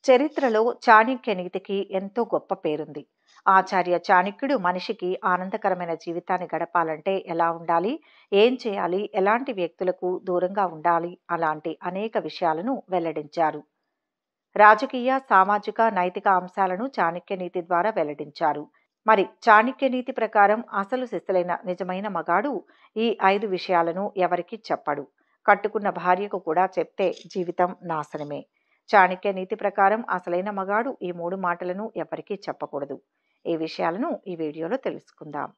చరిత్రలో చాణక్య నీతికి ఎంతో గొప్ప పేరుంది. ఆచార్య చాణక్యుడు మనిషికి ఆనందకరమైన జీవితాన్ని గడపాలంటే ఎలా ఉండాలి, ఏం చేయాలి, ఎలాంటి వ్యక్తులకు దూరంగా ఉండాలి అలాంటి అనేక విషయాలను వెల్లడించారు. రాజకీయ, సామాజిక, నైతిక అంశాలను చాణక్య నీతి ద్వారా వెల్లడించారు. మరి చాణక్య నీతి ప్రకారం అసలు సిసలైన నిజమైన మగాడు ఈ 5 విషయాలను ఎవరికీ చెప్పడు. కట్టుకున్న భార్యకు కూడా చెప్తే జీవితం నాశనమే. చాణక్య నీతి ప్రకారం అసలైన మగాడు ఈ 3 మాటలను ఎవరికీ చెప్పకూడదు. ఈ విషయాలను ఈ వీడియోలో తెలుసుకుందాం.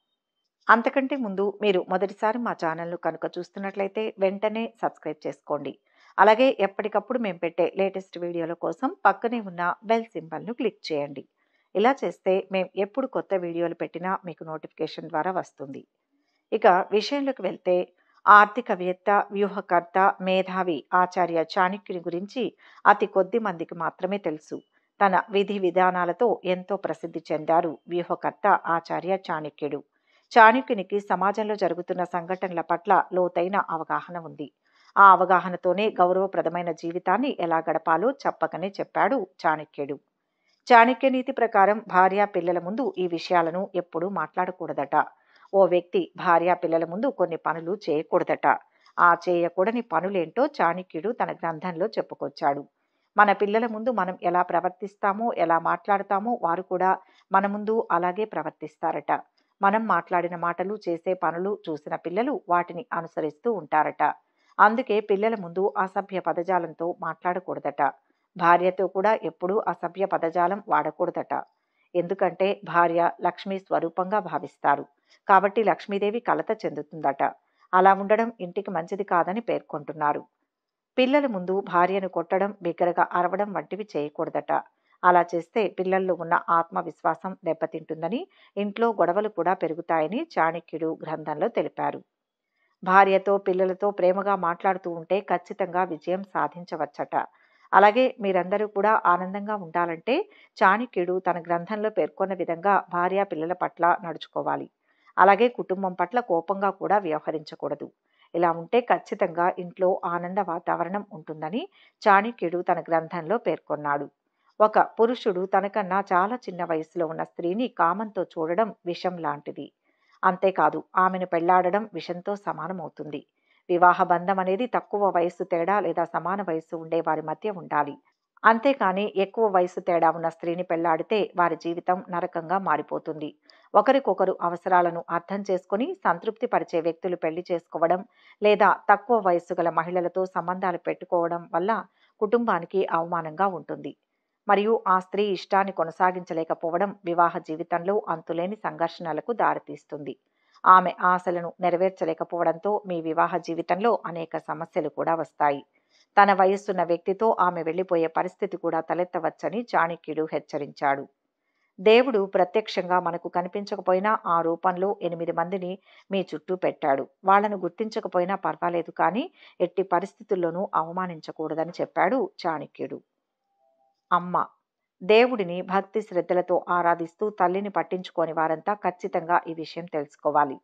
అంతకంటే ముందు మీరు మొదటిసారి మా ఛానల్ను కనుక చూస్తున్నట్లయితే వెంటనే సబ్స్క్రైబ్ చేసుకోండి. అలాగే ఎప్పటికప్పుడు మేము పెట్టే లేటెస్ట్ వీడియోల కోసం పక్కనే ఉన్న బెల్ సింబల్ను క్లిక్ చేయండి. ఇలా చేస్తే మేము ఎప్పుడు కొత్త వీడియోలు పెట్టినా మీకు నోటిఫికేషన్ ద్వారా వస్తుంది. ఇక విషయంలోకి వెళ్తే, ఆర్థికవేత్త, వ్యూహకర్త, మేధావి ఆచార్య చాణక్యుని గురించి అతి కొద్ది మందికి మాత్రమే తెలుసు. తన విధి విధానాలతో ఎంతో ప్రసిద్ధి చెందారు వ్యూహకర్త ఆచార్య చాణక్యుడు. చాణక్యునికి సమాజంలో జరుగుతున్న సంఘటనల పట్ల లోతైన అవగాహన ఉంది. ఆ అవగాహనతోనే గౌరవప్రదమైన జీవితాన్ని ఎలా గడపాలో చెప్పకనే చెప్పాడు చాణక్యుడు. చాణక్య నీతి ప్రకారం భార్య పిల్లల ముందు ఈ విషయాలను ఎప్పుడూ మాట్లాడకూడదట. ఓ వ్యక్తి భార్య పిల్లల ముందు కొన్ని పనులు చేయకూడదట. ఆ చేయకూడని పనులేంటో చాణక్యుడు తన గ్రంథంలో చెప్పుకొచ్చాడు. మన పిల్లల ముందు మనం ఎలా ప్రవర్తిస్తామో, ఎలా మాట్లాడతామో వారు కూడా మన ముందు అలాగే ప్రవర్తిస్తారట. మనం మాట్లాడిన మాటలు, చేసే పనులు చూసిన పిల్లలు వాటిని అనుసరిస్తూ ఉంటారట. అందుకే పిల్లల ముందు అసభ్య పదజాలంతో మాట్లాడకూడదట. భార్యతో కూడా ఎప్పుడూ అసభ్య పదజాలం వాడకూడదట. ఎందుకంటే భార్య లక్ష్మీ స్వరూపంగా భావిస్తారు. కాబట్టి లక్ష్మీదేవి కలత చెందుతుందట. అలా ఉండడం ఇంటికి మంచిది కాదని పేర్కొంటున్నారు. పిల్లల ముందు భార్యను కొట్టడం, బిగ్గరగా అరవడం వంటివి చేయకూడదట. అలా చేస్తే పిల్లల్లో ఉన్న ఆత్మవిశ్వాసం దెబ్బతింటుందని, ఇంట్లో గొడవలు కూడా పెరుగుతాయని చాణక్యుడు గ్రంథంలో తెలిపారు. భార్యతో, పిల్లలతో ప్రేమగా మాట్లాడుతూ ఉంటే ఖచ్చితంగా విజయం సాధించవచ్చట. అలాగే మీరందరూ కూడా ఆనందంగా ఉండాలంటే చాణక్యుడు తన గ్రంథంలో పేర్కొన్న విధంగా భార్య పిల్లల పట్ల నడుచుకోవాలి. అలాగే కుటుంబం పట్ల కోపంగా కూడా వ్యవహరించకూడదు. ఇలా ఉంటే ఖచ్చితంగా ఇంట్లో ఆనంద వాతావరణం ఉంటుందని చాణక్యుడు తన గ్రంథంలో పేర్కొన్నాడు. ఒక పురుషుడు తనకన్నా చాలా చిన్న వయసులో ఉన్న స్త్రీని కామంతో చూడడం విషం లాంటిది. అంతేకాదు, ఆమెను పెళ్లాడడం విషంతో సమానమవుతుంది. వివాహ బంధం అనేది తక్కువ వయస్సు తేడా లేదా సమాన వయస్సు ఉండే వారి మధ్య ఉండాలి. అంతేకాని ఎక్కువ వయసు తేడా ఉన్న స్త్రీని పెళ్లాడితే వారి జీవితం నరకంగా మారిపోతుంది. ఒకరికొకరు అవసరాలను అర్థం చేసుకుని సంతృప్తి పరిచే వ్యక్తులు పెళ్లి చేసుకోవడం లేదా తక్కువ వయస్సు గల మహిళలతో సంబంధాలు పెట్టుకోవడం వల్ల కుటుంబానికి అవమానంగా ఉంటుంది. మరియు ఆ స్త్రీ ఇష్టాన్ని కొనసాగించలేకపోవడం వివాహ జీవితంలో అంతులేని సంఘర్షణలకు దారితీస్తుంది. ఆమె ఆశలను నెరవేర్చలేకపోవడంతో మీ వివాహ జీవితంలో అనేక సమస్యలు కూడా వస్తాయి. తన వయస్సున్న వ్యక్తితో ఆమె వెళ్లిపోయే పరిస్థితి కూడా తలెత్తవచ్చని చాణక్యుడు హెచ్చరించాడు. దేవుడు ప్రత్యక్షంగా మనకు కనిపించకపోయినా ఆ రూపంలో 8 మందిని మీ చుట్టూ పెట్టాడు. వాళ్లను గుర్తించకపోయినా పర్వాలేదు, కానీ ఎట్టి పరిస్థితుల్లోనూ అవమానించకూడదని చెప్పాడు చాణక్యుడు. అమ్మ. దేవుడిని భక్తి శ్రద్ధలతో ఆరాధిస్తూ తల్లిని పట్టించుకోని వారంతా ఖచ్చితంగా ఈ విషయం తెలుసుకోవాలి.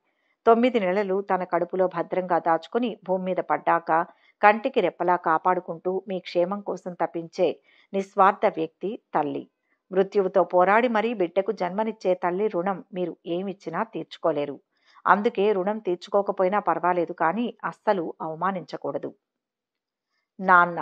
9 నెలలు తన కడుపులో భద్రంగా దాచుకుని భూమి మీద పడ్డాక కంటికి రెప్పలా కాపాడుకుంటూ మీ క్షేమం కోసం తప్పించే నిస్వార్థ వ్యక్తి తల్లి. మృత్యువుతో పోరాడి మరీ బిడ్డకు జన్మనిచ్చే తల్లి రుణం మీరు ఏమిచ్చినా తీర్చుకోలేరు. అందుకే రుణం తీర్చుకోకపోయినా పర్వాలేదు, కానీ అస్సలు అవమానించకూడదు. నాన్న.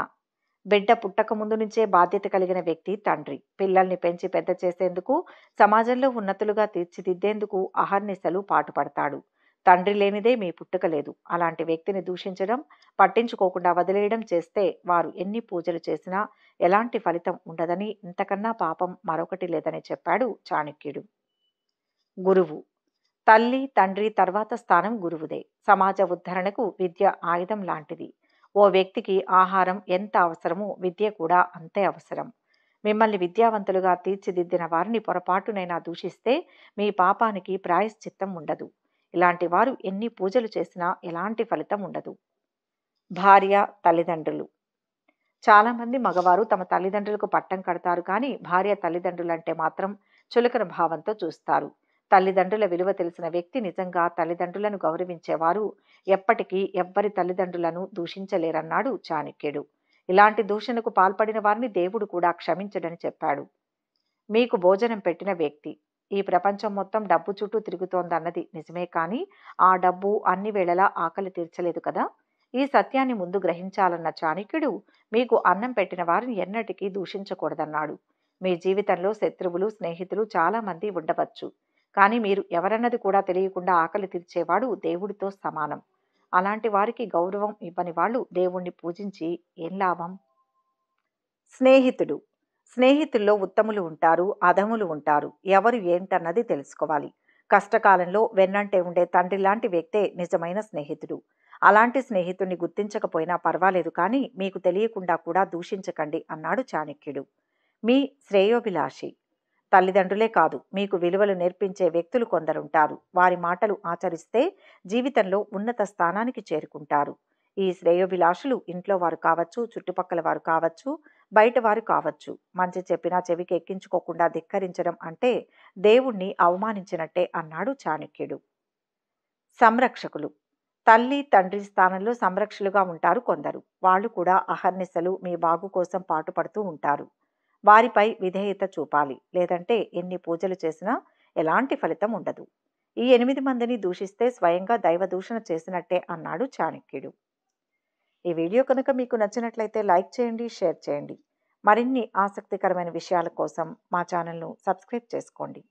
బిడ్డ పుట్టక ముందు నుంచే బాధ్యత కలిగిన వ్యక్తి తండ్రి. పిల్లల్ని పెంచి పెద్ద చేసేందుకు, సమాజంలో ఉన్నతులుగా తీర్చిదిద్దేందుకు అహర్నిశలు పాటుపడతాడు. తండ్రి లేనిదే మీ పుట్టుక లేదు. అలాంటి వ్యక్తిని దూషించడం, పట్టించుకోకుండా వదిలేయడం చేస్తే వారు ఎన్ని పూజలు చేసినా ఎలాంటి ఫలితం ఉండదని, ఇంతకన్నా పాపం మరొకటి లేదని చెప్పాడు చాణక్యుడు. గురువు. తల్లి, తండ్రి తర్వాత స్థానం గురువుదే. సమాజ ఉద్ధరణకు విద్య ఆయుధం లాంటిది. ఓ వ్యక్తికి ఆహారం ఎంత అవసరమో విద్య కూడా అంతే అవసరం. మిమ్మల్ని విద్యావంతులుగా తీర్చిదిద్దిన వారిని పొరపాటునైనా దూషిస్తే మీ పాపానికి ప్రాయశ్చిత్తం ఉండదు. ఇలాంటి వారు ఎన్ని పూజలు చేసినా ఎలాంటి ఫలితం ఉండదు. భార్య, తల్లిదండ్రులు. చాలామంది మగవారు తమ తల్లిదండ్రులకు పట్టం కడతారు, కానీ భార్య తల్లిదండ్రులంటే మాత్రం చులకన భావంతో చూస్తారు. తల్లిదండ్రుల విలువ తెలిసిన వ్యక్తి నిజంగా తల్లిదండ్రులను గౌరవించేవారు ఎప్పటికీ ఎవ్వరి తల్లిదండ్రులను దూషించలేరన్నాడు చాణక్యుడు. ఇలాంటి దూషణకు పాల్పడిన వారిని దేవుడు కూడా క్షమించడని చెప్పాడు. మీకు భోజనం పెట్టిన వ్యక్తి ఈ ప్రపంచం మొత్తం డబ్బు చుట్టూ తిరుగుతోందన్నది నిజమే, కానీ ఆ డబ్బు అన్ని వేళలా ఆకలి తీర్చలేదు కదా. ఈ సత్యాన్ని ముందు గ్రహించాలన్న చాణక్యుడు మీకు అన్నం పెట్టిన వారిని ఎన్నటికీ దూషించకూడదన్నాడు. మీ జీవితంలో శత్రువులు, స్నేహితులు చాలా మంది ఉండవచ్చు, కానీ మీరు ఎవరన్నది కూడా తెలియకుండా ఆకలి తీర్చేవాడు దేవుడితో సమానం. అలాంటి వారికి గౌరవం ఇవ్వని వాళ్ళు దేవుణ్ణి పూజించి ఏం లాభం? స్నేహితుడు. స్నేహితుల్లో ఉత్తములు ఉంటారు, అధములు ఉంటారు. ఎవరు ఏంటన్నది తెలుసుకోవాలి. కష్టకాలంలో వెన్నంటే ఉండే తండ్రి లాంటి వ్యక్తే నిజమైన స్నేహితుడు. అలాంటి స్నేహితుడిని గుర్తించకపోయినా పర్వాలేదు, కానీ మీకు తెలియకుండా కూడా దూషించకండి అన్నాడు చాణక్యుడు. మీ శ్రేయోభిలాషి. తల్లిదండ్రులే కాదు, మీకు విలువలు నేర్పించే వ్యక్తులు కొందరుంటారు. వారి మాటలు ఆచరిస్తే జీవితంలో ఉన్నత స్థానానికి చేరుకుంటారు. ఈ శ్రేయోభిలాషులు ఇంట్లో వారు కావచ్చు, చుట్టుపక్కల వారు కావచ్చు, బయట వారు కావచ్చు. మంచి చెప్పినా చెవికి ఎక్కించుకోకుండా ధిక్కరించడం అంటే దేవుణ్ణి అవమానించినట్టే అన్నాడు చాణక్యుడు. సంరక్షకులు. తల్లి, తండ్రి స్థానంలో సంరక్షలుగా ఉంటారు కొందరు. వాళ్ళు కూడా అహర్నిశలు మీ బాగు కోసం పాటుపడుతూ ఉంటారు. వారిపై విధేయత చూపాలి, లేదంటే ఎన్ని పూజలు చేసినా ఎలాంటి ఫలితం ఉండదు. ఈ 8 మందిని దూషిస్తే స్వయంగా దైవ దూషణ చేసినట్టే అన్నాడు చాణక్యుడు. ఈ వీడియో కనుక మీకు నచ్చినట్లయితే లైక్ చేయండి, షేర్ చేయండి. మరిన్ని ఆసక్తికరమైన విషయాల కోసం మా ఛానల్ను సబ్స్క్రైబ్ చేసుకోండి.